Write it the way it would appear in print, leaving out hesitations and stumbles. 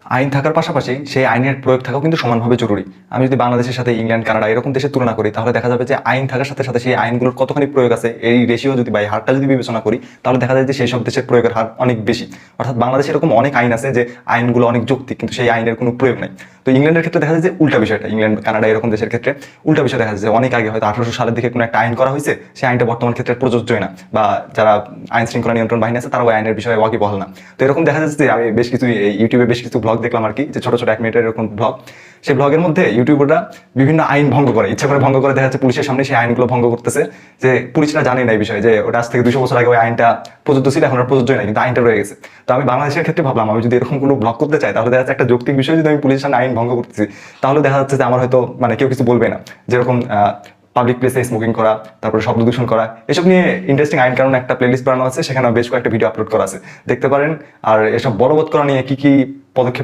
আইন থাকার পাশাপাশি সেই আইনের প্রয়োগ থাকাও কিন্তু সমানভাবে জরুরি। আমি যদি বাংলাদেশের সাথে ইংল্যান্ড, কানাডা এরকম দেশের তুলনা করি, তাহলে দেখা যাবে যে আইন থাকার সাথে সাথে সেই আইনগুলোর কতখানি প্রয়োগ আছে, এই রেশিও যদি বা এই হারটা যদি বিবেচনা করি, তাহলে দেখা যায় যে সেই সব দেশের প্রয়োগের হার অনেক বেশি। অর্থাৎ বাংলাদেশে এরকম অনেক আইন আছে যে আইনগুলো অনেক যৌক্তিক, কিন্তু সেই আইনের কোনো প্রয়োগ নাই। তো ইংল্যান্ডের ক্ষেত্রে দেখা যায় যে উল্টা বিষয়টা, ইংল্যান্ড, কানাডা এরকম দেশের ক্ষেত্রে উল্টা বিষয় দেখা যায় যে অনেক আগে হয়তো 1800 সালের দিকে কোনো একটা আইন করা হয়েছে, সেই আইনটা বর্তমান ক্ষেত্রে প্রযোজ্যই না, বা যারা আইন শৃঙ্খলা নিয়ন্ত্রণ বাহিনী আছে তারাও আইনের বিষয়ে ওয়াকিবহাল না। তো এরকম দেখা যাচ্ছে যে আমি বেশ কিছু ইউটিউবে বেশ কিছু ব্লগ দেখলাম আর কি, যে ছোট ছোট 1 মিনিটের এরকম ব্লগ। সেই ব্লগের মধ্যে ইউটিউবাররা বিভিন্ন আইন ভঙ্গ করে, ইচ্ছা করে ভঙ্গ করে, দেখা যাচ্ছে পুলিশের সামনে সেই আইনগুলো ভঙ্গ করতেছে, যে পুলিশরা জানে না এই বিষয়ে, যে ওটা আজ থেকে 200 বছর আগে ওই আইনটা প্রযোজ্য ছিল, এখন আর প্রযোজ্যই নাই, কিন্তু আইনটা রয়ে গেছে। তো আমি বাংলাদেশের ক্ষেত্রে ভাবলাম, আমি যদি এরকম কোনো ব্লগ করতে চাই, তাহলে দেখা যাচ্ছে একটা যৌক্তিক বিষয় যদি আমি পুলিশের সামনে আইন ভঙ্গ করতেছি, তাহলে দেখা যাচ্ছে যে আমার হয়তো মানে কেউ কিছু বলবে না। যেরকম পাবলিক প্লেসে স্মোকিং করা, তারপরে শব্দ দূষণ করা, এসব নিয়ে ইন্টারেস্টিং আইন কারণ একটা প্লেলিস্ট বানানো আছে, সেখানে বেশ কয়েকটা ভিডিও আপলোড করা আছে, দেখতে পারেন। আর এসব বলবৎ করা নিয়ে কি কি পদক্ষেপ